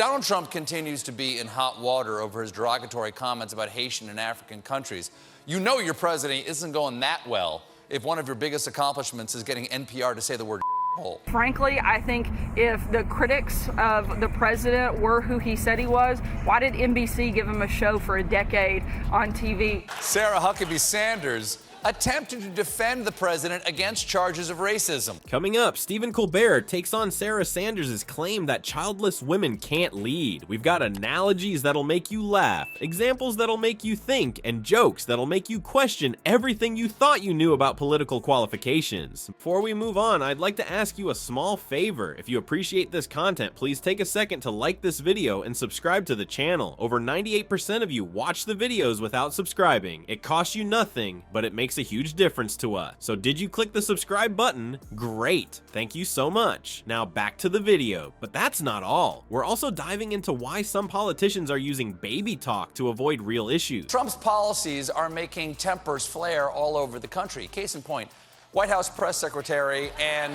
Donald Trump continues to be in hot water over his derogatory comments about Haitian and African countries. You know your president isn't going that well if one of your biggest accomplishments is getting NPR to say the word hole. Frankly, I think if the critics of the president were who he said he was, why did NBC give him a show for a decade on TV? Sarah Huckabee Sanders attempted to defend the president against charges of racism. Coming up, Stephen Colbert takes on Sarah Sanders' claim that childless women can't lead. We've got analogies that'll make you laugh, examples that'll make you think, and jokes that'll make you question everything you thought you knew about political qualifications. Before we move on, I'd like to ask you a small favor. If you appreciate this content, please take a second to like this video and subscribe to the channel. Over 98% of you watch the videos without subscribing. It costs you nothing, but it makes a huge difference to us. So did you click the subscribe button? Great, thank you so much. Now back to the video. But that's not all. We're also diving into why some politicians are using baby talk to avoid real issues. Trump's policies are making tempers flare all over the country. Case in point, White House press secretary and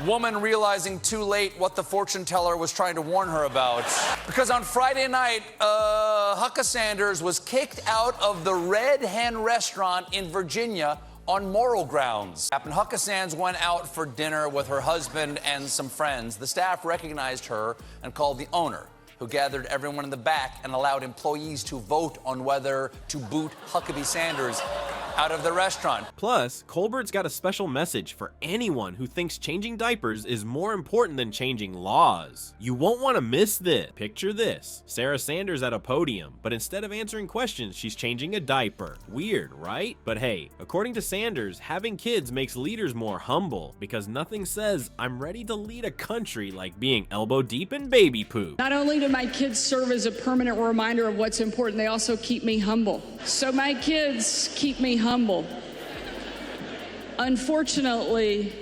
woman realizing too late what the fortune teller was trying to warn her about. Because on Friday night, Hucka Sanders was kicked out of the Red Hen restaurant in Virginia on moral grounds. Captain Hucka Sands went out for dinner with her husband and some friends. The staff recognized her and called the owner, who gathered everyone in the back and allowed employees to vote on whether to boot Huckabee Sanders out of the restaurant. Plus, Colbert's got a special message for anyone who thinks changing diapers is more important than changing laws. You won't want to miss this. Picture this: Sarah Sanders at a podium, but instead of answering questions, she's changing a diaper. Weird, right? But hey, according to Sanders, having kids makes leaders more humble, because nothing says I'm ready to lead a country like being elbow deep in baby poop. Not only do my kids serve as a permanent reminder of what's important, they also keep me humble. So my kids keep me humble. Unfortunately,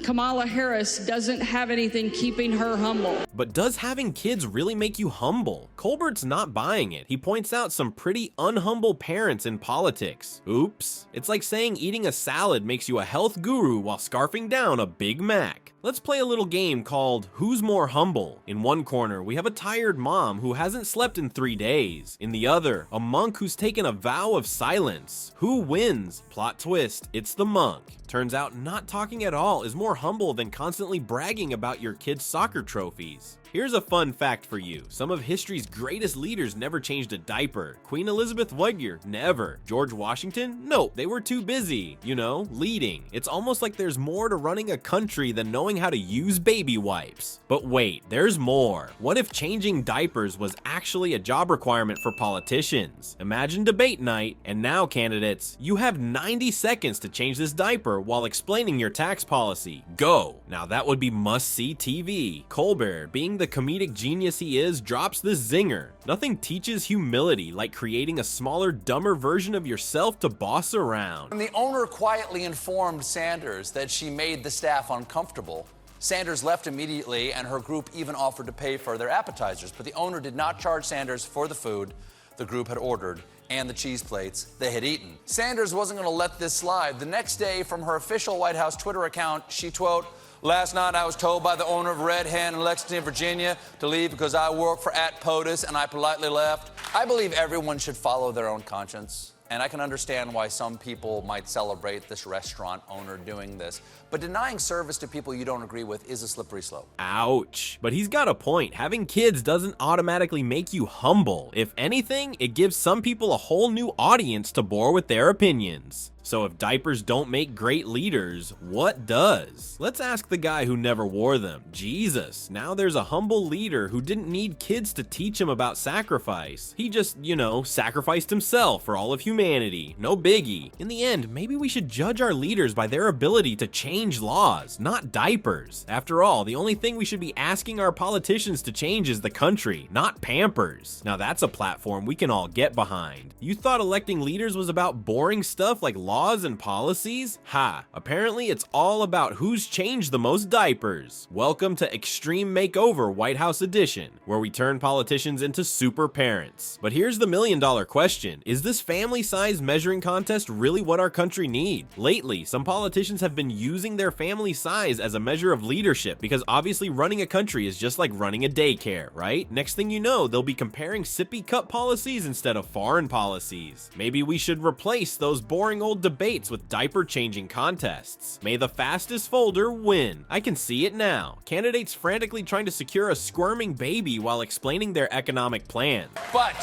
Kamala Harris doesn't have anything keeping her humble. But does having kids really make you humble? Colbert's not buying it. He points out some pretty unhumble parents in politics. Oops. It's like saying eating a salad makes you a health guru while scarfing down a Big Mac. Let's play a little game called Who's More Humble? In one corner, we have a tired mom who hasn't slept in 3 days. In the other, a monk who's taken a vow of silence. Who wins? Plot twist, it's the monk. Turns out not talking at all is more humble than constantly bragging about your kids' soccer trophies. Here's a fun fact for you. Some of history's greatest leaders never changed a diaper. Queen Elizabeth Whittier, never. George Washington? Nope, they were too busy, you know, leading. It's almost like there's more to running a country than knowing how to use baby wipes. But wait, there's more. What if changing diapers was actually a job requirement for politicians? Imagine debate night, and now candidates, you have 90 seconds to change this diaper while explaining your tax policy. Go! Now that would be must-see TV. Colbert, being the comedic genius he is, drops this zinger. Nothing teaches humility like creating a smaller, dumber version of yourself to boss around. When the owner quietly informed Sanders that she made the staff uncomfortable, Sanders left immediately, and her group even offered to pay for their appetizers. But the owner did not charge Sanders for the food the group had ordered and the cheese plates they had eaten. Sanders wasn't going to let this slide. The next day, from her official White House Twitter account, she quote, "Last night I was told by the owner of Red Hen in Lexington, Virginia, to leave because I work for @POTUS, and I politely left." I believe everyone should follow their own conscience, and I can understand why some people might celebrate this restaurant owner doing this. But denying service to people you don't agree with is a slippery slope. Ouch. But he's got a point. Having kids doesn't automatically make you humble. If anything, it gives some people a whole new audience to bore with their opinions. So if diapers don't make great leaders, what does? Let's ask the guy who never wore them. Jesus, now there's a humble leader who didn't need kids to teach him about sacrifice. He just, you know, sacrificed himself for all of humanity. No biggie. In the end, maybe we should judge our leaders by their ability to change laws, not diapers. After all, the only thing we should be asking our politicians to change is the country, not Pampers. Now that's a platform we can all get behind. You thought electing leaders was about boring stuff like law laws and policies? Ha, apparently it's all about who's changed the most diapers. Welcome to Extreme Makeover White House Edition, where we turn politicians into super parents. But here's the million-dollar question. Is this family size measuring contest really what our country needs? Lately, some politicians have been using their family size as a measure of leadership because obviously running a country is just like running a daycare, right? Next thing you know, they'll be comparing sippy cup policies instead of foreign policies. Maybe we should replace those boring old debates with diaper-changing contests. May the fastest folder win. I can see it now. Candidates frantically trying to secure a squirming baby while explaining their economic plan. But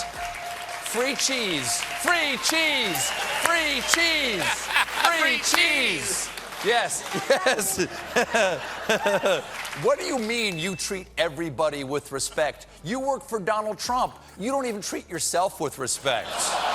free cheese, free cheese, free cheese, free cheese. Yes, yes. What do you mean you treat everybody with respect? You work for Donald Trump. You don't even treat yourself with respect.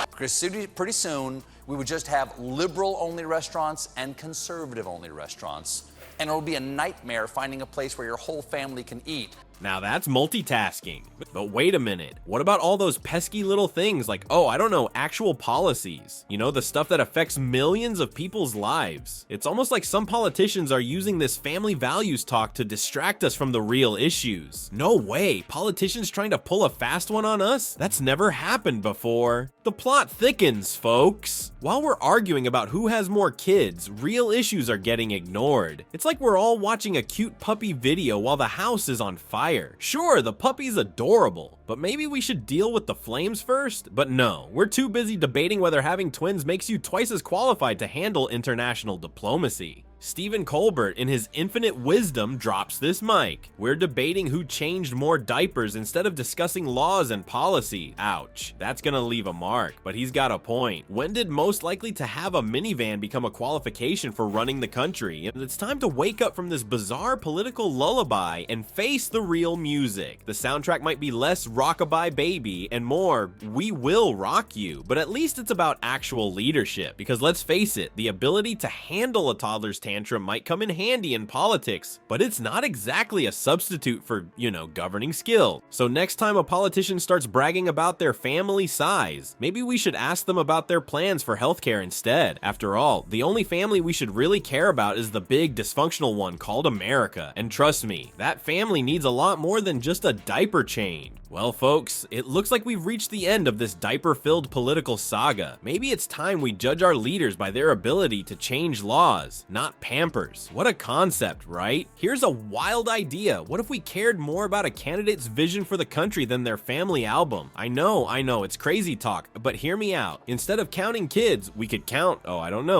Because pretty soon, we would just have liberal-only restaurants and conservative-only restaurants. And it'll be a nightmare finding a place where your whole family can eat. Now that's multitasking. But wait a minute, what about all those pesky little things like, oh, I don't know, actual policies? You know, the stuff that affects millions of people's lives. It's almost like some politicians are using this family values talk to distract us from the real issues. No way, politicians trying to pull a fast one on us? That's never happened before. The plot thickens, folks. While we're arguing about who has more kids, real issues are getting ignored. It's like we're all watching a cute puppy video while the house is on fire. Sure, the puppy's adorable, but maybe we should deal with the flames first? But no, we're too busy debating whether having twins makes you twice as qualified to handle international diplomacy. Stephen Colbert, in his infinite wisdom, drops this mic. We're debating who changed more diapers instead of discussing laws and policy. Ouch, that's gonna leave a mark, but he's got a point. When did most likely to have a minivan become a qualification for running the country? It's time to wake up from this bizarre political lullaby and face the real music. The soundtrack might be less rockabye baby and more we will rock you, but at least it's about actual leadership, because let's face it, the ability to handle a toddler's tantrum might come in handy in politics, but it's not exactly a substitute for, you know, governing skill. So next time a politician starts bragging about their family size, maybe we should ask them about their plans for healthcare instead. After all, the only family we should really care about is the big dysfunctional one called America. And trust me, that family needs a lot more than just a diaper change. Well, folks, it looks like we've reached the end of this diaper-filled political saga. Maybe it's time we judge our leaders by their ability to change laws, not pampers. What a concept, right? Here's a wild idea. What if we cared more about a candidate's vision for the country than their family album? I know, it's crazy talk, but hear me out. Instead of counting kids, we could count,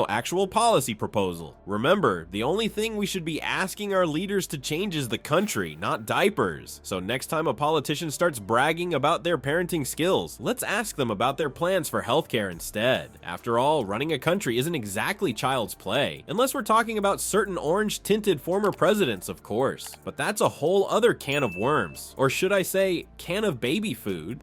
actual policy proposal. Remember, the only thing we should be asking our leaders to change is the country, not diapers. So next time a politician starts bragging about their parenting skills, let's ask them about their plans for healthcare instead. After all, running a country isn't exactly child's play, unless we're talking about certain orange-tinted former presidents, of course. But that's a whole other can of worms. Or should I say, can of baby food.